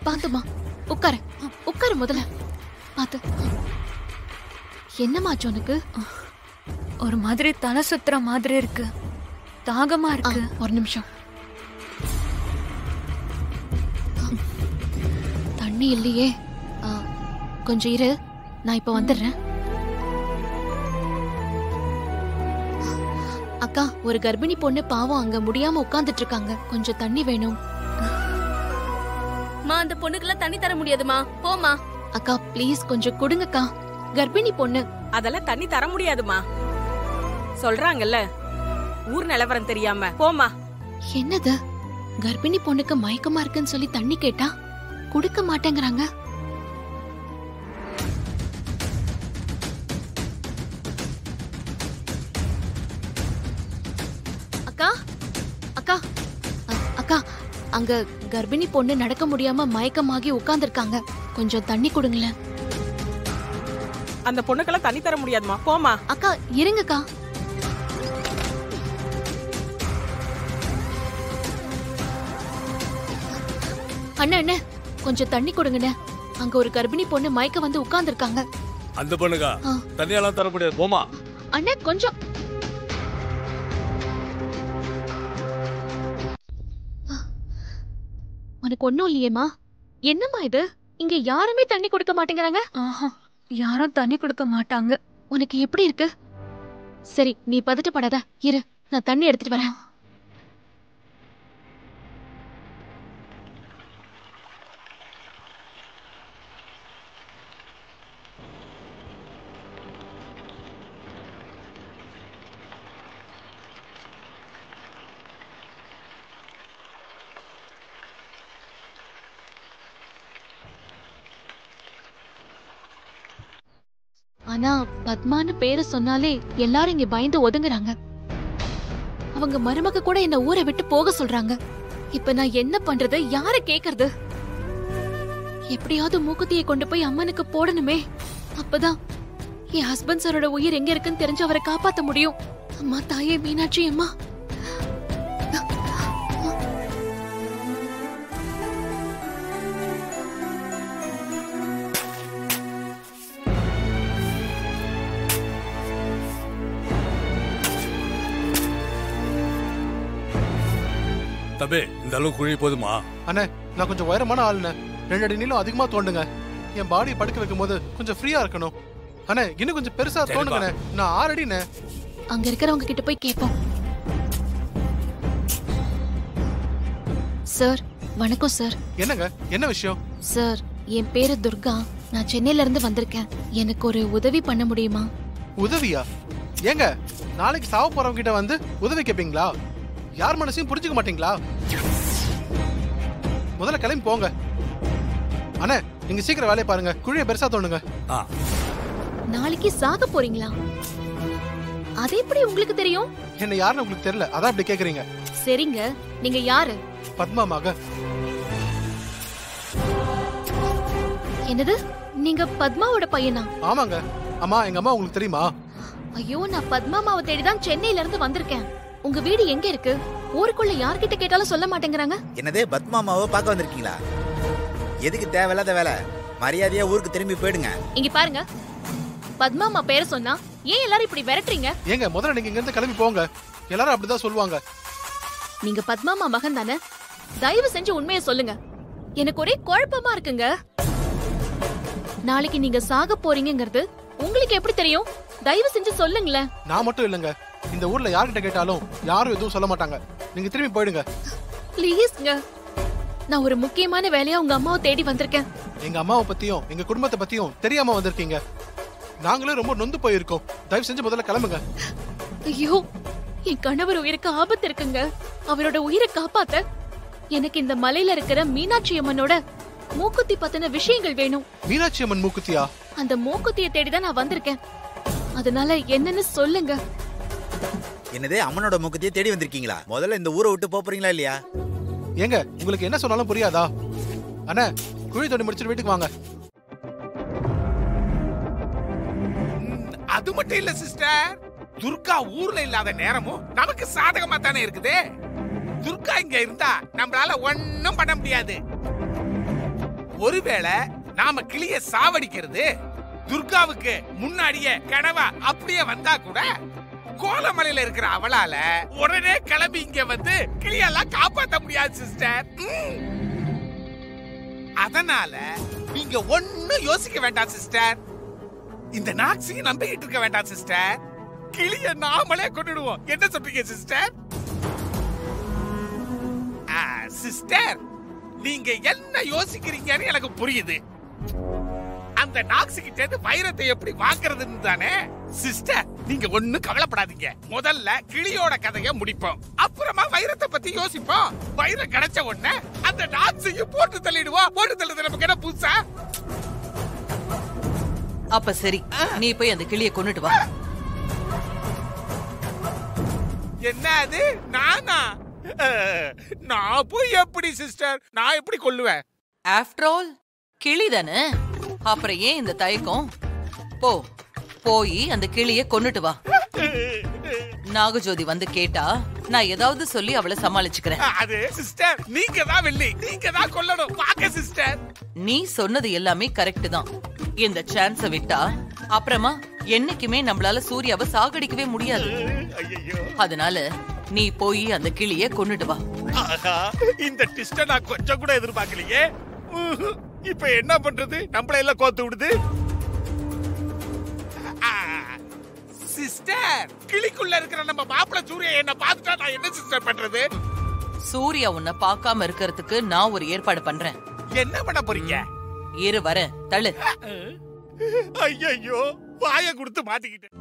பாத்துமா, உட்காரு உட்காரு முதல்ல. பாத்து. என்னமாச்சு உனக்கு? ஒரு மாதிரி தலை சுத்துற மாதிரி இருக்கு, தாகமா இருக்கு. ஒரு நிமிஷம். தண்ணி இல்லையே. கொஞ்சம் இரு, நான் இப்ப வந்துடுறேன். அக்கா, ஒரு கர்ப்பிணி பொண்ணு பாவம் அங்க முடியாம உட்கார்ந்துட்டு இருக்காங்க. கொஞ்சம் தண்ணி வேணும். அந்த பொண்ணுக்கெல்லாம் தண்ணி தர முடியாதுமா, போமா. அக்கா ப்ளீஸ் கொஞ்சம் கொடுங்கக்கா, கர்ப்பிணி பொண்ணு. அதெல்லாம் தண்ணி தர முடியாதுமா, சொல்றாங்கல்ல, ஊர் நிலவரம் தெரியாம. போமா. என்னது, கர்ப்பிணி பொண்ணுக்கு மயக்கமா இருக்குன்னு சொல்லி தண்ணி கேட்டா குடுக்க மாட்டேங்கிறாங்க. அக்கா அக்கா அக்கா, அங்க கர்ப்பிணி பொண்ணு நடக்க முடியாம மயக்கமாகி உட்கார்ந்துருக்காங்க. கொஞ்சம் தண்ணி கொடுங்களேன். அந்த பொண்ணுக்கெல்லாம் தண்ணி தர முடியாதுமா, போமா. அக்கா இருங்கக்கா. அண்ணா அண்ணா, கொஞ்சம் தண்ணி கொடுங்கண்ணே. அங்க ஒரு கர்ப்பிணி பொண்ணு மயக்க வந்து உட்கார்ந்துருக்காங்க. அந்த பொண்ணுக்கா தண்ணியெல்லாம் தர முடியாது, போமா. அண்ணா கொஞ்சம். உனக்கு ஒண்ணும் இல்லையேமா? என்னம்மா இது, இங்க யாருமே தண்ணி கொடுக்க மாட்டேங்கிறாங்க. யாரும் தண்ணி கொடுக்க மாட்டாங்க. உனக்கு எப்படி இருக்கு? சரி, நீ பதட்டப்படாத, இரு, நான் தண்ணி எடுத்துட்டு வரேன். ஆனா பத்மான்னு பேரை சொன்னாலே எல்லாரும் இங்க பயந்து ஒதுங்குறாங்க. அவங்க மருமக கூட என்ன ஊரை விட்டு போக சொல்றாங்க. இப்ப நான் என்ன பண்றது, யார கேக்குறது? எப்படியாவது மூக்குத்தியை கொண்டு போய் அம்மனுக்கு போடணுமே. அப்பதான் என் ஹஸ்பண்ட் சாரோட உயிர் எங்க இருக்குன்னு தெரிஞ்சு அவரை காப்பாத்த முடியும். அம்மா தாயே மீனாட்சி அம்மா. தம்பி, இந்த அளவு குழி போதுமா? அண்ணே, நான் கொஞ்சம் உயரமான ஆளுண்ணே. 2 அடி நீளம் அதிகமா தோண்டுங்க. என் பாடி படுக்க வைக்கும் போது கொஞ்சம் ஃப்ரீயா இருக்கணும். அண்ணே, இன்னும் கொஞ்சம் பெருசா தோண்டுங்கண்ணே. நான் 6 அடிண்ணே. அங்க இருக்கிறவங்க கிட்ட போய் கேட்போம். சார் வணக்கம் சார். என்னங்க, என்ன விஷயம்? சார், என் பேரு துர்கா. நான் சென்னையில இருந்து வந்திருக்கேன். எனக்கு ஒரு உதவி பண்ண முடியுமா? உதவியா? ஏங்க, நாளைக்கு சாவ போறவங்க கிட்ட வந்து உதவி கேப்பீங்களா? யார் மனசையும் புரிஞ்சுக்க மாட்டீங்களா? முதல்ல கிளம்பி போங்க. அண்ணே, நீங்க சீக்கிரம் வேலையை பாருங்க. குழியை பெருசா தோணுங்க. நாளைக்கு சாக போறீங்களா? அது எப்படி உங்களுக்கு தெரியும்? என்ன யாருன்னு உங்களுக்கு தெரியல, அதான் அப்படி கேக்குறீங்க. சரிங்க, நீங்க யாரு? பத்மா மக. என்னது, நீங்க பத்மாவோட பையனா? ஆமாங்க. அம்மா, எங்க அம்மா உங்களுக்கு தெரியுமா? ஐயோ, நான் பத்மாமாவை தேடிதான் சென்னையில இருந்து வந்திருக்கேன். உங்க வீடு எங்க இருக்கு? ஊருக்குள்ள யார்கிட்ட கேட்டாலும் சொல்ல மாட்டேங்கிறாங்க. என்னதே பத்மாமாவை பார்க்க வந்திருக்கீங்களா? எதுக்கு தேவையில்லாத வேலை? மரியாதையா ஊருக்கு திரும்பி போயிடுங்க. இங்க பாருங்க, பத்மாமா பேரை சொன்னா ஏன் எல்லாரும் இப்படி விரட்டுறீங்க? ஏங்க, முதல்ல நீங்க இங்க இருந்து கிளம்பி போங்க. எல்லாரும் அப்படிதான் சொல்லுவாங்க. நீங்க பத்மாமா மகன் தானே? தயவு செஞ்சு உண்மையை சொல்லுங்க. எனக்கு ஒரே குழப்பமா இருக்குங்க. நாளைக்கு நீங்க சாக போறீங்கிறது உங்களுக்கு எப்படி தெரியும்? தயவு செஞ்சு சொல்லுங்களேன். நான் மட்டும் இல்லங்க, இந்த ஊர்ல யார்கிட்ட கேட்டாலும் யாரும் எதுவும் சொல்ல மாட்டாங்க. நீங்க திரும்பி போயிடுங்க. ப்ளீஸ்ங்க, நான் ஒரு முக்கியமான வேலையா உங்க அம்மாவை தேடி வந்திருக்கேன். எங்க அம்மாவை பத்தியும் எங்க குடும்பத்தை பத்தியும் தெரியாம வந்திருக்கீங்க. நாங்களே ரொம்ப நொந்து போயிருக்கோம். தயவு செஞ்சு முதல்ல கிளம்புங்க. ஐயோ, என் கணவர் உயிருக்கு ஆபத்து இருக்குங்க. அவரோட உயிரை காப்பாத்த எனக்கு இந்த மலையில இருக்கிற மீனாட்சி அம்மனோட மூக்குத்தி பத்தின விஷயங்கள் வேணும். மீனாட்சி அம்மன் மூக்குத்தியா? அந்த மூக்குத்தியை தேடிதான் நான் வந்திருக்கேன். அதனால என்னன்னு சொல்லுங்க. என்னதே அம்மனோட மூக்குத்தியை தேடி வந்திருக்கீங்களா? முதல்ல இந்த ஊரை விட்டு போறீங்களா இல்லையா? ஏங்க, உங்களுக்கு என்ன சொன்னாலும் புரியாதா? அண்ணா, குழி தோண்டி முடிச்சிட்டு வீட்டுக்கு வாங்க. அது மட்டும் இல்ல சிஸ்டர், துர்கா ஊர்ல இல்லாத நேரமும் நமக்கு சாதகமா தானே இருக்குது. துர்கா இங்க இருந்தா நம்மளால ஒண்ணும் பண்ண முடியாது. ஒருவேளை நாம கிளிய சாவடிக்கிறது துர்காவுக்கு முன்னாடியே கனவா அப்படியே வந்தா கூட கோலமலையில இருக்கிற அவளால உடனே கிளம்பி இங்க வந்து கிளியெல்லாம் காப்பாற்ற முடியாது சிஸ்டர். அதனால நீங்க ஒண்ணும் யோசிக்க வேண்டாம் சிஸ்டர். இந்த நாக்ஸியை நம்பிக்கிட்டு இருக்க வேண்டாம் சிஸ்டர். கிளிய நாமளே கொண்டுடுவோம். என்ன சொல்றீங்க சிஸ்டர்? சிஸ்டர், நீங்க என்ன யோசிக்கிறீங்கன்னு எனக்கு புரியுது. அந்த நாக்ஸி கிட்ட இருந்து வைரத்தை எப்படி வாங்குறதுன்னு தானே. சிஸ்டர், நீங்க ஒண்ணும் கவலைப்படாதீங்க. முதல்ல கிளியோட கதையை முடிப்போம், அப்புறமா வைரத்தை பத்தி யோசிப்போம். வைரம் கிடைச்ச உடனே அந்த நாக்ஸியை போட்டு தள்ளிடுவோம். போட்டு தள்ளுறது நமக்கு என்ன புதுசா? அப்ப சரி, நீ போய் அந்த கிளியை கொன்னுட்டு வா. என்ன அது? நானா? நான் போய் எப்படி சிஸ்டர், நான் எப்படி கொல்லுவேன்? ஆஃப்டர் ஆல் கிளி தானே, அப்புறம் ஏன் இந்த தயக்கம்? போ, போய் அந்த கிளியை கொன்னுட்டு வா. நாகஜோதி வந்து கேட்டா நான் ஏதாவது சொல்லி அவளை சமாளிச்சுக்கிறேன். அது சிஸ்டர், நீங்க தான் வெள்ளி, நீங்க தான் கொல்லணும். பாக்க சிஸ்டர், நீ சொன்னது எல்லாமே கரெக்ட் தான். இந்த சான்ஸ விட்டா அப்புறமா என்னைக்குமே நம்மளால சூர்யாவை சாகடிக்கவே முடியாது. அதனால நீ போய் அந்த கிளியை கொன்னுட்டு வா. இந்த ட்விஸ்ட நான் கொஞ்சம் கூட எதிர்பார்க்கலையே. இப்ப என்ன பண்றது? நம்மள எல்லாம் கோத்து விடுது. சிஸ்டர், கிளிக்குள்ள இருக்கிற நம்ம மாப்பிள சூர்யா என்ன பார்த்துட்டா நான் என்ன சிஸ்டர் பண்றது? சூர்யா உன்னை பார்க்காம இருக்கிறதுக்கு நான் ஒரு ஏற்பாடு பண்றேன். என்ன பண்ண போறீங்க? இரு வரேன், தள்ளு. ஐயோ, வாயை கொடுத்து மாட்டிக்கிட்டேன்.